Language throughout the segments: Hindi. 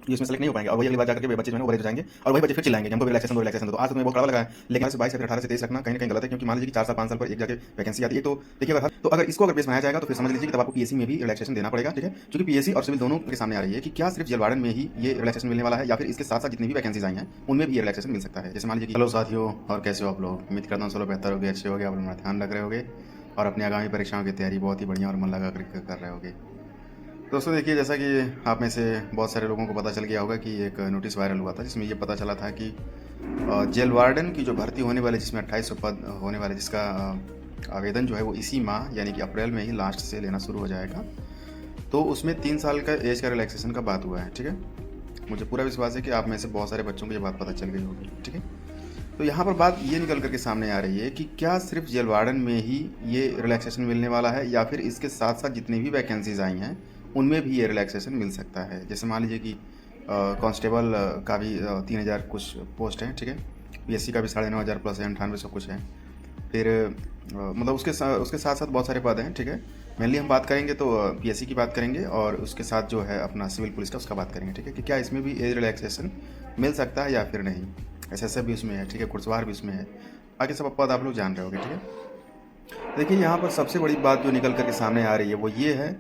ये इसमें सेलेक्ट नहीं हो पाएंगे और वही अगली बार जाकर के बच्चे जो है वो बड़े हो जाएंगे और वही बच्चे फिर चिल्लाएंगे कि हमको रिलैक्सेशन दो। तो आज तो तुम्हें बहुत कड़वा लगा है, लेकिन 22 से फिर 18 से 23 रखना कहीं ना कहीं गलत है, क्योंकि मान लीजिए कि 4 साल 5 साल पर एक जाके वैकेंसी आती है। तो देखिए अगर इसको अगर बेस बनाया जाएगा तो फिर समझ लीजिए कि तब आपको पीएससी में भी रिलैक्सेशन देना पड़ेगा, ठीक है। क्योंकि पीएससी और सिविल दोनों के सामने आ रही है कि क्या सिर्फ जेल वार्डन में ही ये रिलैक्सेशन मिलने वाला है या फिर इसके साथ साथ जितनी भी वैकेंसीज आई हैं उनमें भी ये रिलैक्सेशन मिल सकता है। जैसे मान लीजिए कि हेलो साथियों, और कैसे हो आप लोग? उम्मीद करता हूँ सब लोग बेहतर होगे, अच्छे होगे, आप लोग ध्यान रख रहे होगे और अपनी आगामी परीक्षाओं की तैयारी बहुत ही बढ़िया और मन लगा कर रहे होगे। दोस्तों देखिए, जैसा कि आप में से बहुत सारे लोगों को पता चल गया होगा कि एक नोटिस वायरल हुआ था जिसमें ये पता चला था कि जेल वार्डन की जो भर्ती होने वाली, जिसमें 2800 पद होने वाले, जिसका आवेदन जो है वो इसी माह यानी कि अप्रैल में ही लास्ट से लेना शुरू हो जाएगा। तो उसमें 3 साल का एज का रिलैक्सेशन का बात हुआ है, ठीक है। मुझे पूरा विश्वास है कि आप में से बहुत सारे बच्चों को ये बात पता चल गई होगी, ठीक है। तो यहाँ पर बात ये निकल करके सामने आ रही है कि क्या सिर्फ जेल वार्डन में ही ये रिलैक्सेशन मिलने वाला है या फिर इसके साथ साथ जितनी भी वैकेंसीज आई हैं उनमें भी ये रिलैक्सेशन मिल सकता है। जैसे मान लीजिए कि कांस्टेबल का भी 3000 कुछ पोस्ट है, ठीक है। पीएससी का भी 9500 प्लस है, 9800 कुछ है। फिर मतलब उसके साथ साथ बहुत सारे पद हैं, ठीक है। मेनली हम बात करेंगे तो पीएससी की बात करेंगे और उसके साथ जो है अपना सिविल पुलिस का उसका बात करेंगे, ठीक है, कि क्या इसमें भी एज रिलैक्सेशन मिल सकता है या फिर नहीं। एसएसएफ भी उसमें है, ठीक है, घुड़सवार भी उसमें है, बाकी सब पद आप लोग जान रहे होगे, ठीक है। देखिए यहाँ पर सबसे बड़ी बात जो निकल करके सामने आ रही है वो ये है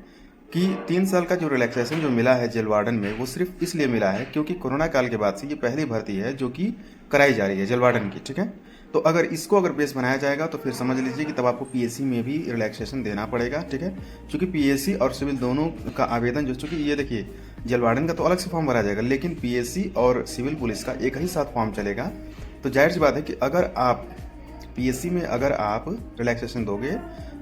कि 3 साल का जो रिलैक्सेशन जो मिला है जेल वार्डन में वो सिर्फ इसलिए मिला है क्योंकि कोरोना काल के बाद से ये पहली भर्ती है जो कि कराई जा रही है जेल वार्डन की, ठीक है। तो अगर इसको अगर बेस बनाया जाएगा तो फिर समझ लीजिए कि तब आपको पीएससी में भी रिलैक्सेशन देना पड़ेगा, ठीक है। क्योंकि पीएससी और सिविल दोनों का आवेदन जो, चूँकि ये देखिए जेल वार्डन का तो अलग से फॉर्म भरा जाएगा, लेकिन पीएससी और सिविल पुलिस का एक ही साथ फॉर्म चलेगा। तो जाहिर सी बात है कि अगर आप पीएससी में अगर आप रिलैक्सेशन दोगे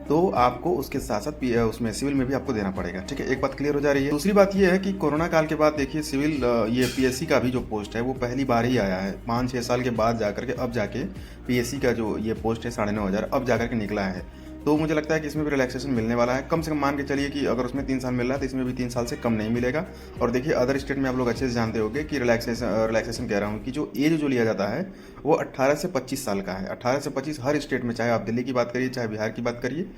तो आपको उसके साथ साथ उसमें सिविल में भी आपको देना पड़ेगा, ठीक है। एक बात क्लियर हो जा रही है। दूसरी बात ये है कि कोरोना काल के बाद देखिए सिविल ये पीएससी का भी जो पोस्ट है वो पहली बार ही आया है 5-6 साल के बाद जाकर के, अब जाके पीएससी का जो ये पोस्ट है 9500 अब जाकर के निकला है। तो मुझे लगता है कि इसमें भी रिलैक्सेशन मिलने वाला है। कम से कम मान के चलिए कि अगर उसमें 3 साल मिल रहा है तो इसमें भी 3 साल से कम नहीं मिलेगा। और देखिए अदर स्टेट में आप लोग अच्छे से जानते होंगे कि रिलैक्सेशन कह रहा हूँ कि जो एज जो लिया जाता है वो 18 से 25 साल का है। 18 से 25 हर स्टेट में, चाहे आप दिल्ली की बात करिए, चाहे बिहार की बात करिए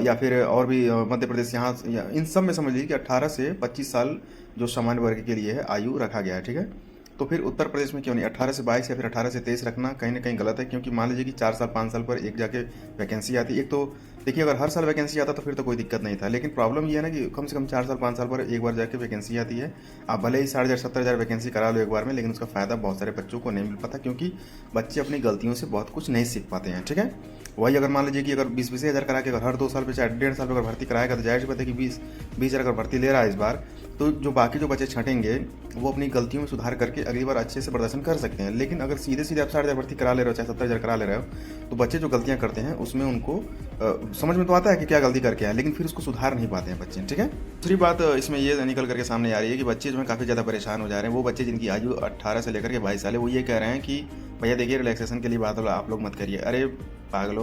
या फिर और भी मध्य प्रदेश, यहाँ इन सब में समझ लीजिए कि 18 से 25 साल जो सामान्य वर्ग के लिए है आयु रखा गया है, ठीक है। तो फिर उत्तर प्रदेश में क्यों नहीं 18 से 22 या फिर 18 से 23 रखना कहीं ना कहीं गलत है, क्योंकि मान लीजिए कि 4 साल 5 साल पर एक जाके वैकेंसी आती है। एक तो देखिए अगर हर साल वैकेंसी आता तो फिर तो कोई दिक्कत नहीं था, लेकिन प्रॉब्लम ये है ना कि कम से कम 4 साल 5 साल पर एक बार जाके वैकेंसी आती है। आप भले ही 60,000 70,000 वैकेंसी करा लो एक बार में, लेकिन उसका फ़ायदा बहुत सारे बच्चों को नहीं मिल पाता, क्योंकि बच्चे अपनी गलतियों से बहुत कुछ नहीं सीख पाते हैं, ठीक है। वही अगर मान लीजिए कि अगर 20-20 हज़ार करा के अगर हर 2 साल पे चाहे 1.5 साल पर अगर भर्ती कराएगा तो जाहिर सी बात है कि 20 हज़ार अगर भर्ती ले रहा है इस बार, तो जो बाकी जो बच्चे छटेंगे वो अपनी गलतियों में सुधार करके अगली बार अच्छे से प्रदर्शन कर सकते हैं। लेकिन अगर सीधे सीधे आप 60,000 भर्ती करा ले रहे हो, चाहे 70,000 करा ले रहे हो, तो बच्चे जो गलतियां करते हैं उसमें उनको समझ में तो आता है कि क्या गलती करके आए, लेकिन फिर उसको सुधार नहीं पाते हैं बच्चे, ठीक है। दूसरी बात इसमें ये निकल करके सामने आ रही है कि बच्चे जो है काफ़ी ज़्यादा परेशान हो जा रहे हैं। वो बच्चे जिनकी आयु 18 से लेकर के 22 साल है, वो ये कह रहे हैं कि भैया देखिए रिलैक्सेशन के लिए बात आप लोग मत करिए। अरे पागलो,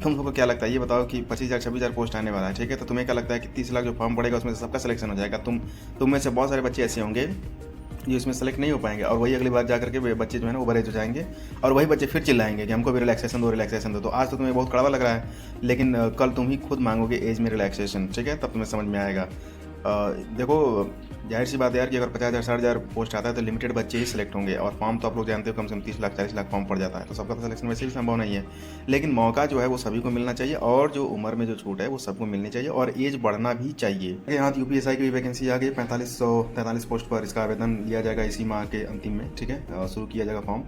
तुम लोगों को क्या लगता है ये बताओ कि 25,000 26,000 पोस्ट आने वाला है, ठीक है। तो तुम्हें क्या लगता है कि 30 लाख जो फॉर्म पड़ेगा उसमें से सबका सिलेक्शन हो जाएगा? तुम में से बहुत सारे बच्चे ऐसे होंगे जो इसमें सेलेक्ट नहीं हो पाएंगे और वही अगली बार जा करके बच्चे जो है ना वो बड़े हो जाएंगे और वही बच्चे फिर चिल्लाएंगे कि हमको भी रिलैक्सेशन दो। तो आज तो तुम्हें बहुत कड़वा लग रहा है, लेकिन कल तुम ही खुद मांगोगे एज में रिलैक्सेशन, ठीक है, तब तुम्हें समझ में आएगा। देखो जाहिर सी बात है यार कि अगर 50,000 60,000 पोस्ट आता है तो लिमिटेड बच्चे ही सिलेक्ट होंगे और फॉर्म तो आप लोग जानते हो कम से कम 30 लाख 40 लाख फॉर्म पड़ जाता है, तो सबका तो सिलेक्शन वैसे भी संभव नहीं है। लेकिन मौका जो है वो सभी को मिलना चाहिए और जो उम्र में जो छूट है वो सबको मिलनी चाहिए और एज बढ़ना भी चाहिए। यहाँ यूपीएसआई की भी वैकेंसी आ गई, 4543 पोस्ट पर इसका आवेदन लिया जाएगा इसी माह के अंतिम में, ठीक है, शुरू किया जाएगा फॉर्म।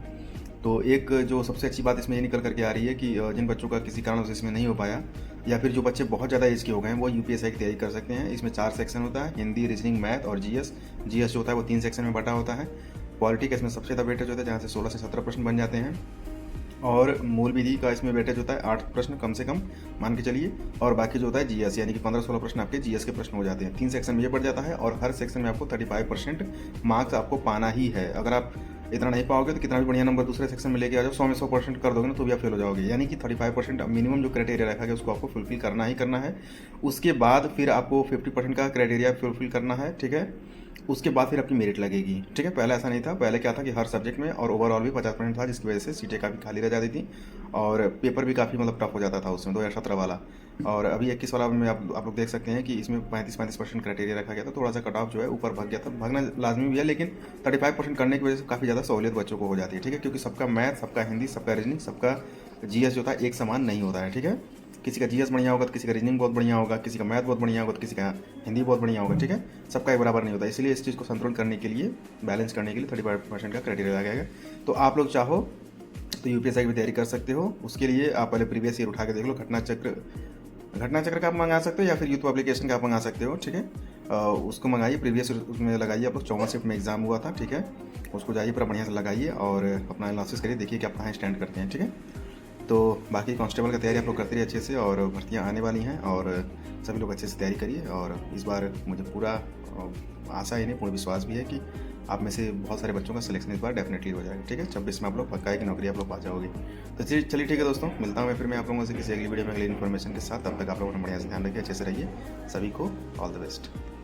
तो एक जो सबसे अच्छी बात इसमें ये निकल करके आ रही है कि जिन बच्चों का किसी कारण से इसमें नहीं हो पाया या फिर जो बच्चे बहुत ज़्यादा एज के हो गए हैं वो यूपीएसआई की तैयारी कर सकते हैं। इसमें 4 सेक्शन होता है, हिंदी, रीजनिंग, मैथ और जीएस जो होता है वो 3 सेक्शन में बटा होता है। पॉलिटी का इसमें सबसे ज़्यादा वेटेज होता है जहाँ से 16 से 17 प्रश्न बन जाते हैं और मूल विधि का इसमें वेटेज होता है 8 प्रश्न कम से कम मान के चलिए, और बाकी जो होता है जीएस यानी कि 15-16 प्रश्न आपके जीएस के प्रश्न हो जाते हैं। 3 सेक्शन में ये पड़ जाता है और हर सेक्शन में आपको 35% मार्क्स आपको पाना ही है। अगर आप इतना नहीं पाओगे तो कितना भी बढ़िया नंबर दूसरे सेक्शन में लेके आ जाओ, 100 में 100% कर दोगे ना तो भी आप फेल हो जाओगे। यानी कि 35% मिनिमम जो क्राइटेरिया रखा गया उसको आपको फुलफिल करना ही करना है। उसके बाद फिर आपको 50% का क्राइटेरिया फुलफिल करना है, ठीक है। उसके बाद फिर आपकी मेरिट लगेगी। ठीक है, पहले ऐसा नहीं था। पहले क्या था कि हर सब्जेक्ट में और ओवरऑल भी 50% था, जिसकी वजह से सीटें काफ़ी खाली रह जाती थी और पेपर भी काफ़ी मतलब टफ हो जाता था उसमें 2017 वाला। और अभी 21 वाला में आप लोग देख सकते हैं कि इसमें 35% क्राइटेरिया रखा गया था। थोड़ा सा कट ऑफ जो है ऊपर भाग गया था, भागना लाजमी भी है, लेकिन 35% करने की वजह से काफ़ी ज़्यादा सहूलियत बच्चों को हो जाती है। ठीक है, क्योंकि सबका मैथ, सबका हिंदी, सबका रीजनिंग, सबका जीएस जो था एक समान नहीं होता है। ठीक है, किसी का जीएस बढ़िया होगा तो किसी का रीजनिंग बहुत बढ़िया होगा, किसी का मैथ बहुत बढ़िया होगा तो किसी का हिंदी बहुत बढ़िया होगा। ठीक है, सबका एक बराबर नहीं होता। इसलिए इस चीज़ को संतुलन करने के लिए, बैलेंस करने के लिए 35% का क्राइटेरिया लगाया गया। तो आप लोग चाहो तो यूपीएससी की भी तैयारी कर सकते हो। उसके लिए आप पहले प्रीवियस ईयर उठा के देख लो। घटना चक्र का आप मंगा सकते हो या फिर यूथ पब्लिकेशन का आप मंगा सकते हो। ठीक है, उसको मंगाइए, प्रीवियस उसमें लगाइए। आप लोग 14 शिफ्ट में एग्जाम हुआ था। ठीक है, उसको जाइए पूरा बढ़िया से लगाइए और अपना एनालिसिस करिए, देखिए कि आप कहाँ स्टैंड करते हैं। ठीक है, तो बाकी कांस्टेबल की तैयारी आप लोग करते रहिए अच्छे से, और भर्तियाँ आने वाली हैं और सभी लोग अच्छे से तैयारी करिए। और इस बार मुझे पूरा आशा ही नहीं, पूर्ण विश्वास भी है कि आप में से बहुत सारे बच्चों का सिलेक्शन इस बार डेफिनेटली हो जाएगा। ठीक है, 26 में आप लोग पक्का है कि नौकरी आप लोग पा जाओगे। तो चलिए ठीक है दोस्तों, मिलता हूँ मैं फिर मैं आप लोगों से किसी अगली वीडियो में अगली इन्फॉर्मेशन के साथ। तब तक आप लोग अपना बढ़िया से ध्यान रखिए, अच्छे से रहिए। सभी को ऑल द बेस्ट।